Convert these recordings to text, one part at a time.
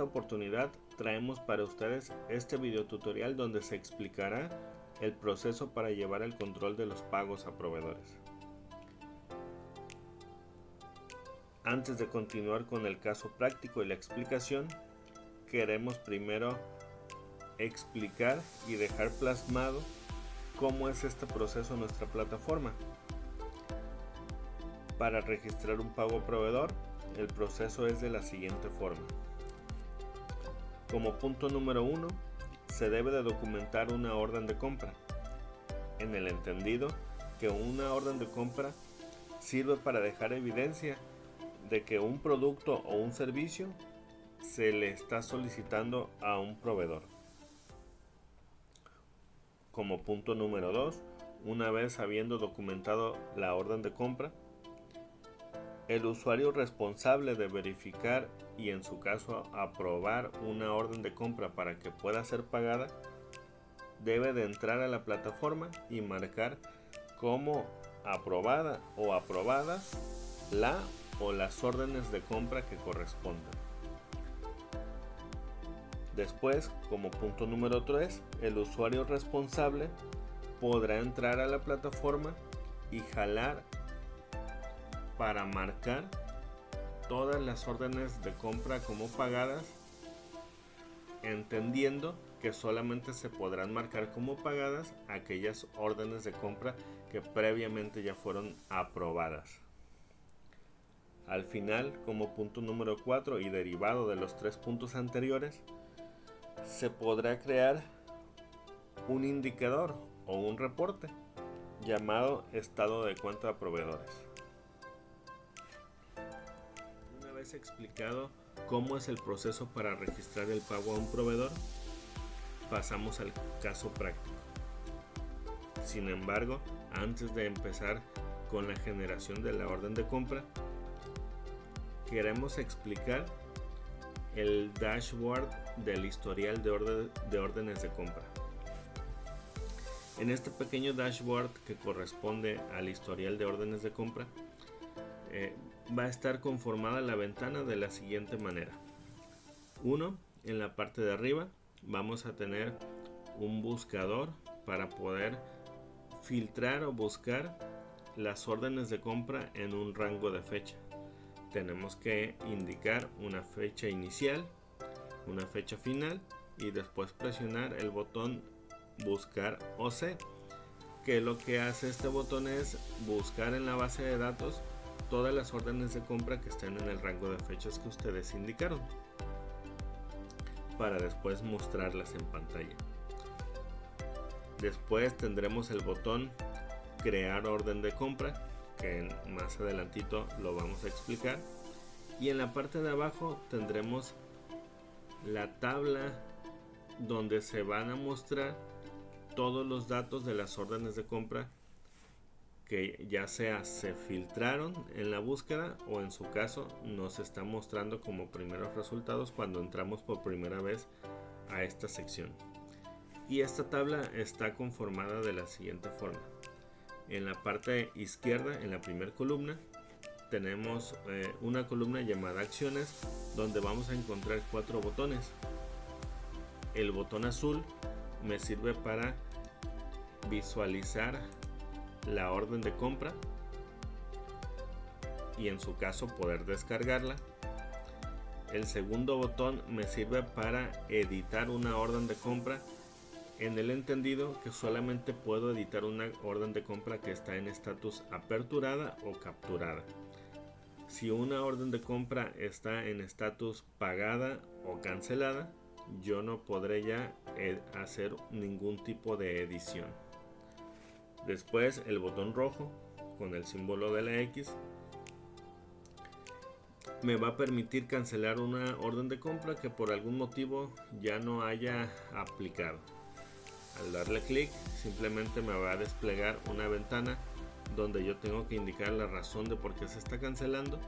esta oportunidad traemos para ustedes este video tutorial donde se explicará el proceso para llevar el control de los pagos a proveedores. Antes de continuar con el caso práctico y la explicación, queremos primero explicar y dejar plasmado cómo es este proceso en nuestra plataforma. Para registrar un pago a proveedor, el proceso es de la siguiente forma. Como punto número 1, se debe de documentar una orden de compra, en el entendido que una orden de compra sirve para dejar evidencia de que un producto o un servicio se le está solicitando a un proveedor. Como punto número 2, una vez habiendo documentado la orden de compra, el usuario responsable de verificar y en su caso aprobar una orden de compra para que pueda ser pagada, debe de entrar a la plataforma y marcar como aprobada o aprobadas la o las órdenes de compra que correspondan. Después, como punto número 3, el usuario responsable podrá entrar a la plataforma y jalar para marcar todas las órdenes de compra como pagadas, entendiendo que solamente se podrán marcar como pagadas aquellas órdenes de compra que previamente ya fueron aprobadas. Al final, como punto número 4 y derivado de los 3 puntos anteriores, se podrá crear un indicador o un reporte llamado estado de cuenta de proveedores. Una vez explicado cómo es el proceso para registrar el pago a un proveedor, pasamos al caso práctico. Sin embargo, antes de empezar con la generación de la orden de compra, queremos explicar el dashboard del historial de órdenes de compra. En este pequeño dashboard que corresponde al historial de órdenes de compra, va a estar conformada la ventana de la siguiente manera. 1. En la parte de arriba vamos a tener un buscador para poder filtrar o buscar las órdenes de compra en un rango de fecha. Tenemos que indicar una fecha inicial, una fecha final y después presionar el botón buscar OC, que lo que hace este botón es buscar en la base de datos todas las órdenes de compra que estén en el rango de fechas que ustedes indicaron, para después mostrarlas en pantalla. Después tendremos el botón crear orden de compra, que más adelantito lo vamos a explicar, y en la parte de abajo tendremos la tabla donde se van a mostrar todos los datos de las órdenes de compra que ya sea se filtraron en la búsqueda o en su caso nos está mostrando como primeros resultados cuando entramos por primera vez a esta sección. Y esta tabla está conformada de la siguiente forma. En la parte izquierda, en la primera columna, tenemos una columna llamada acciones, donde vamos a encontrar 4 botones. El botón azul me sirve para visualizar la orden de compra y en su caso poder descargarla. El segundo botón me sirve para editar una orden de compra, en el entendido que solamente puedo editar una orden de compra que está en estatus aperturada o capturada. Si una orden de compra está en estatus pagada o cancelada, yo no podré ya hacer ningún tipo de edición. Después el botón rojo con el símbolo de la X me va a permitir cancelar una orden de compra que por algún motivo ya no haya aplicado. Al darle clic simplemente me va a desplegar una ventana donde yo tengo que indicar la razón de por qué se está cancelando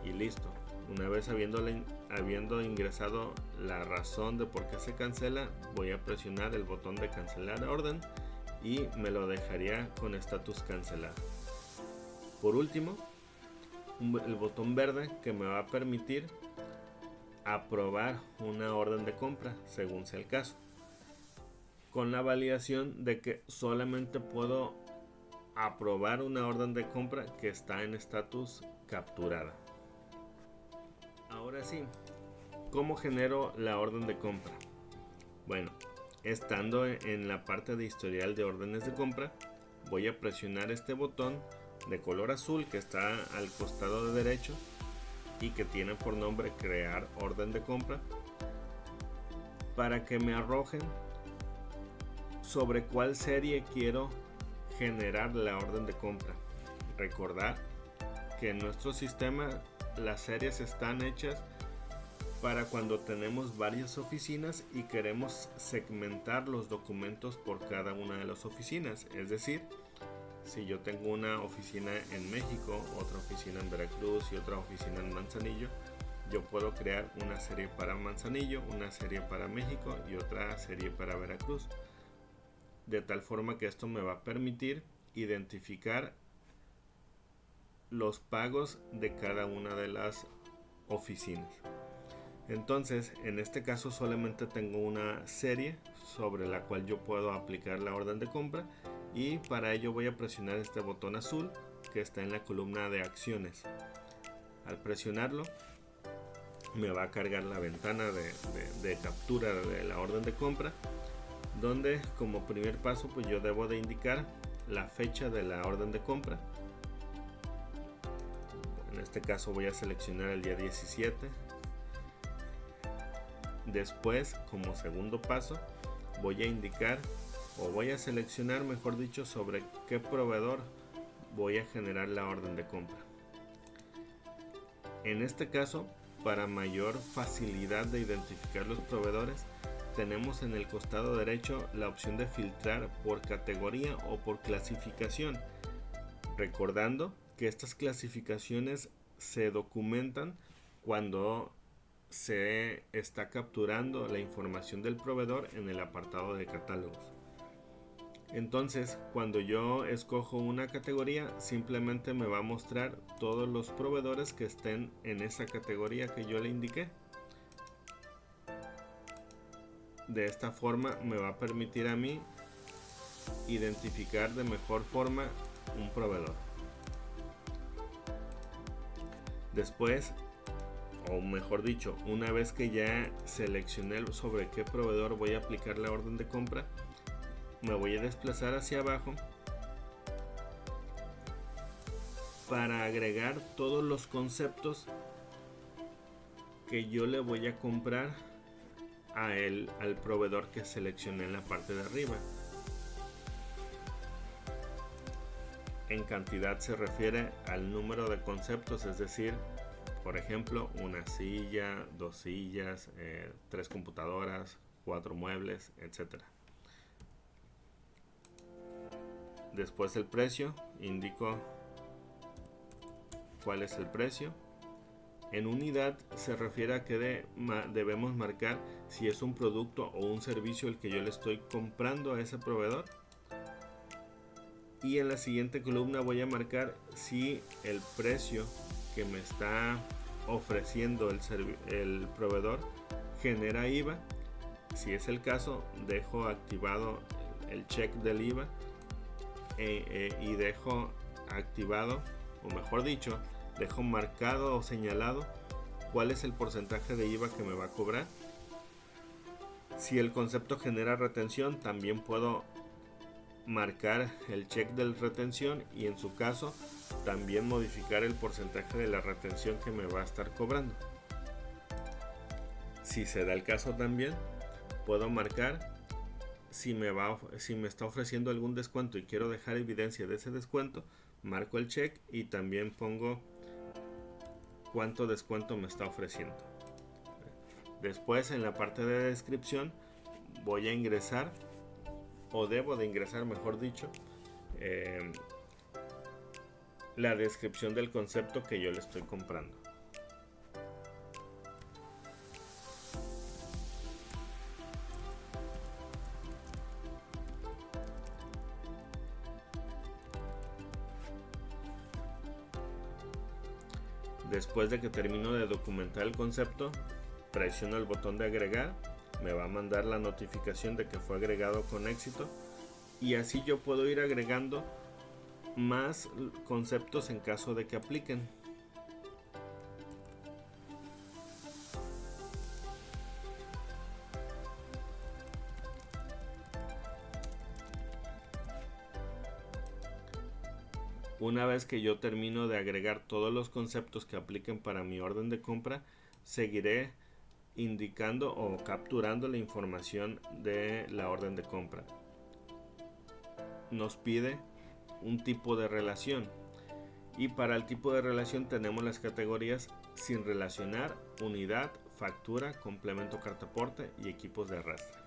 y listo. Una vez habiendo ingresado la razón de por qué se cancela, voy a presionar el botón de cancelar orden y me lo dejaría con estatus cancelado. Por último, el botón verde que me va a permitir aprobar una orden de compra según sea el caso, con la validación de que solamente puedo aprobar una orden de compra que está en estatus capturada. Ahora sí, ¿cómo genero la orden de compra? Bueno, estando en la parte de historial de órdenes de compra, voy a presionar este botón de color azul que está al costado de derecho y que tiene por nombre crear orden de compra, para que me arrojen sobre cuál serie quiero generar la orden de compra. Recordar que en nuestro sistema las series están hechas para cuando tenemos varias oficinas y queremos segmentar los documentos por cada una de las oficinas. Es decir, si yo tengo una oficina en México, otra oficina en Veracruz y otra oficina en Manzanillo, yo puedo crear una serie para Manzanillo, una serie para México y otra serie para Veracruz. De tal forma que esto me va a permitir identificar los pagos de cada una de las oficinas. Entonces, en este caso solamente tengo una serie sobre la cual yo puedo aplicar la orden de compra, y para ello voy a presionar este botón azul que está en la columna de acciones. Al presionarlo me va a cargar la ventana de captura de la orden de compra, donde como primer paso pues yo debo de indicar la fecha de la orden de compra. En este caso voy a seleccionar el día 17. Después, como segundo paso, voy a indicar, o voy a seleccionar, mejor dicho, sobre qué proveedor voy a generar la orden de compra. En este caso, para mayor facilidad de identificar los proveedores, tenemos en el costado derecho la opción de filtrar por categoría o por clasificación, recordando que estas clasificaciones se documentan cuando se está capturando la información del proveedor en el apartado de catálogos. Entonces, cuando yo escojo una categoría, simplemente me va a mostrar todos los proveedores que estén en esa categoría que yo le indiqué. De esta forma me va a permitir a mí identificar de mejor forma un proveedor. Después, o mejor dicho, una vez que ya seleccioné sobre qué proveedor voy a aplicar la orden de compra, me voy a desplazar hacia abajo para agregar todos los conceptos que yo le voy a comprar al proveedor que seleccioné en la parte de arriba. En cantidad se refiere al número de conceptos, es decir, por ejemplo, una silla, 2 sillas, 3 computadoras, 4 muebles, etc. Después el precio, indico cuál es el precio. En unidad se refiere a que debemos marcar si es un producto o un servicio el que yo le estoy comprando a ese proveedor. Y en la siguiente columna voy a marcar si el precio que me está ofreciendo el proveedor genera IVA. Si es el caso, dejo activado el check del IVA y dejo activado, o mejor dicho, dejo marcado o señalado cuál es el porcentaje de IVA que me va a cobrar. Si el concepto genera retención, también puedo marcar el check de retención y en su caso también modificar el porcentaje de la retención que me va a estar cobrando. Si se da el caso, también puedo marcar si me está ofreciendo algún descuento y quiero dejar evidencia de ese descuento, marco el check y también pongo cuánto descuento me está ofreciendo. Después, en la parte de descripción, voy a ingresar, o debo de ingresar, mejor dicho, la descripción del concepto que yo le estoy comprando. Después de que termino de documentar el concepto, presiono el botón de agregar, me va a mandar la notificación de que fue agregado con éxito, y así yo puedo ir agregando más conceptos en caso de que apliquen. Una vez que yo termino de agregar todos los conceptos que apliquen para mi orden de compra, seguiré indicando o capturando la información de la orden de compra. Nos pide un tipo de relación, y para el tipo de relación tenemos las categorías sin relacionar, unidad, factura, complemento cartaporte y equipos de arrastre.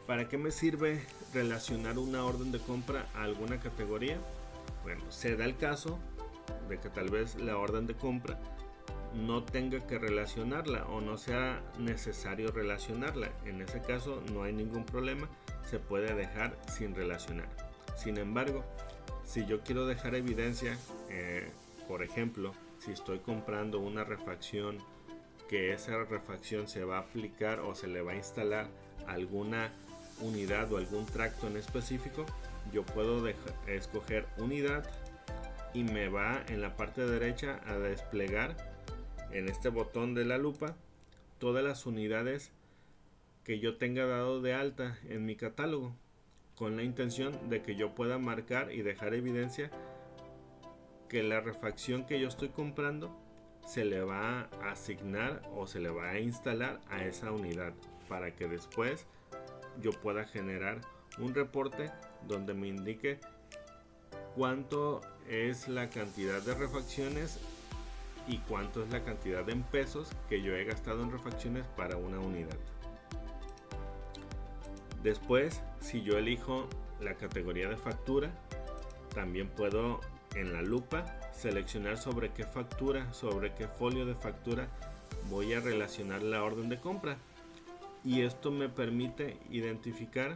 ¿Para qué me sirve relacionar una orden de compra a alguna categoría? Bueno, se da el caso de que tal vez la orden de compra no tenga que relacionarla o no sea necesario relacionarla. En ese caso no hay ningún problema, se puede dejar sin relacionar. Sin embargo, si yo quiero dejar evidencia, por ejemplo, si estoy comprando una refacción, que esa refacción se va a aplicar o se le va a instalar alguna unidad o algún tracto en específico, yo puedo escoger unidad y me va en la parte derecha a desplegar en este botón de la lupa todas las unidades que yo tenga dado de alta en mi catálogo, con la intención de que yo pueda marcar y dejar evidencia que la refacción que yo estoy comprando se le va a asignar o se le va a instalar a esa unidad, para que después yo pueda generar un reporte donde me indique cuánto es la cantidad de refacciones y cuánto es la cantidad en pesos que yo he gastado en refacciones para una unidad. Después, si yo elijo la categoría de factura, también puedo en la lupa seleccionar sobre qué factura, sobre qué folio de factura voy a relacionar la orden de compra, y esto me permite identificar,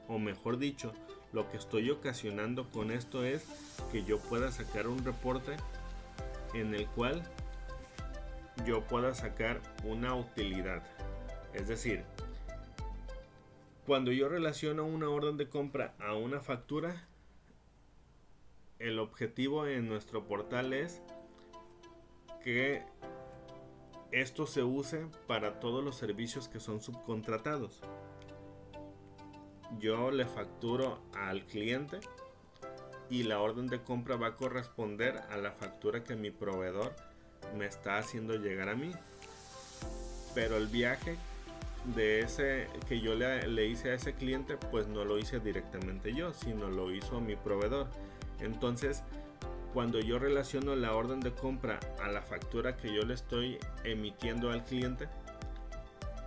o mejor dicho, lo que estoy ocasionando con esto es que yo pueda sacar un reporte en el cual yo pueda sacar una utilidad. Es decir, cuando yo relaciono una orden de compra a una factura, el objetivo en nuestro portal es que esto se use para todos los servicios que son subcontratados. Yo le facturo al cliente y la orden de compra va a corresponder a la factura que mi proveedor me está haciendo llegar a mí. Pero el viaje de ese que yo le hice a ese cliente, pues no lo hice directamente yo, sino lo hizo mi proveedor. Entonces, cuando yo relaciono la orden de compra a la factura que yo le estoy emitiendo al cliente,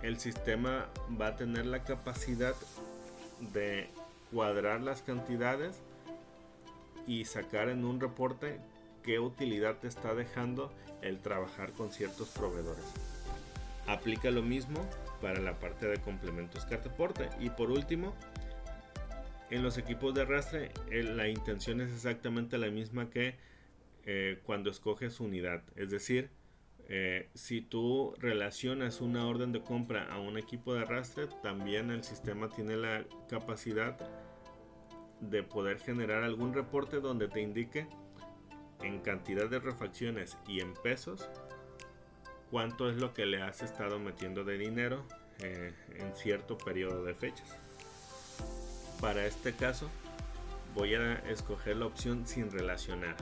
el sistema va a tener la capacidad de cuadrar las cantidades y sacar en un reporte qué utilidad te está dejando el trabajar con ciertos proveedores. Aplica lo mismo para la parte de complementos cartaporte. Y por último, en los equipos de arrastre, la intención es exactamente la misma que cuando escoges unidad. Es decir, si tú relacionas una orden de compra a un equipo de arrastre, también el sistema tiene la capacidad de poder generar algún reporte donde te indique en cantidad de refacciones y en pesos cuánto es lo que le has estado metiendo de dinero en cierto periodo de fechas. Para este caso voy a escoger la opción sin relacionar.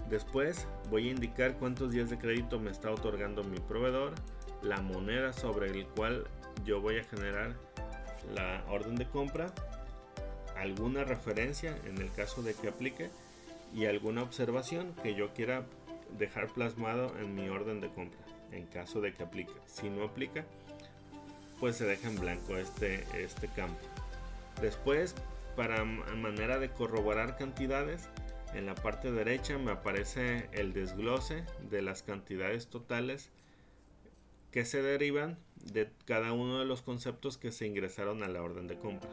Después voy a indicar cuántos días de crédito me está otorgando mi proveedor, la moneda sobre el cual yo voy a generar la orden de compra, alguna referencia en el caso de que aplique y alguna observación que yo quiera dejar plasmado en mi orden de compra en caso de que aplique. Si no aplica, pues se deja en blanco este campo. Después, para manera de corroborar cantidades, en la parte derecha me aparece el desglose de las cantidades totales que se derivan de cada uno de los conceptos que se ingresaron a la orden de compra.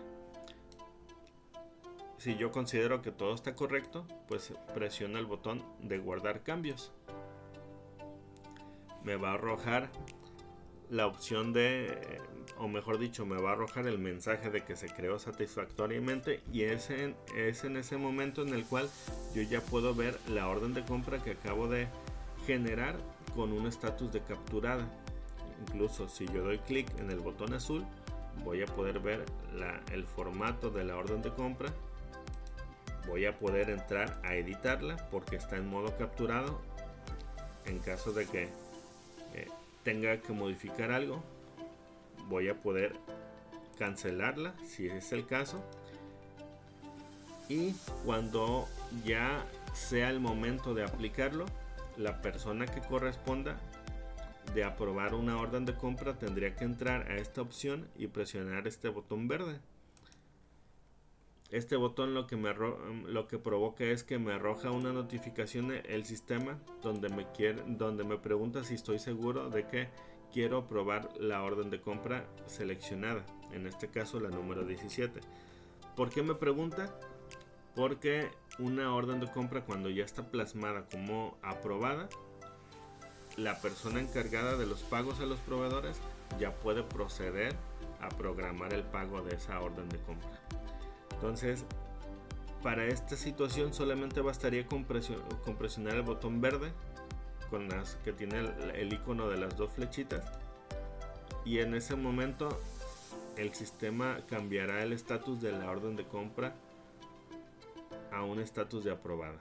Si yo considero que todo está correcto, pues presiono el botón de guardar cambios. me va a arrojar la opción de, o mejor dicho, me va a arrojar el mensaje de que se creó satisfactoriamente, y es en ese momento en el cual yo ya puedo ver la orden de compra que acabo de generar con un estatus de capturada. Incluso si yo doy clic en el botón azul, voy a poder ver el formato de la orden de compra. Voy a poder entrar a editarla porque está en modo capturado. En caso de que tenga que modificar algo, voy a poder cancelarla si es el caso. Y cuando ya sea el momento de aplicarlo, la persona que corresponda de aprobar una orden de compra tendría que entrar a esta opción y presionar este botón verde. Este botón lo que provoca es que me arroja una notificación el sistema donde me pregunta si estoy seguro de que quiero aprobar la orden de compra seleccionada, en este caso la número 17. ¿Por qué me pregunta? Porque una orden de compra, cuando ya está plasmada como aprobada, la persona encargada de los pagos a los proveedores ya puede proceder a programar el pago de esa orden de compra. Entonces, para esta situación solamente bastaría con presionar el botón verde con las que tiene el icono de las dos flechitas, y en ese momento el sistema cambiará el estatus de la orden de compra a un estatus de aprobada.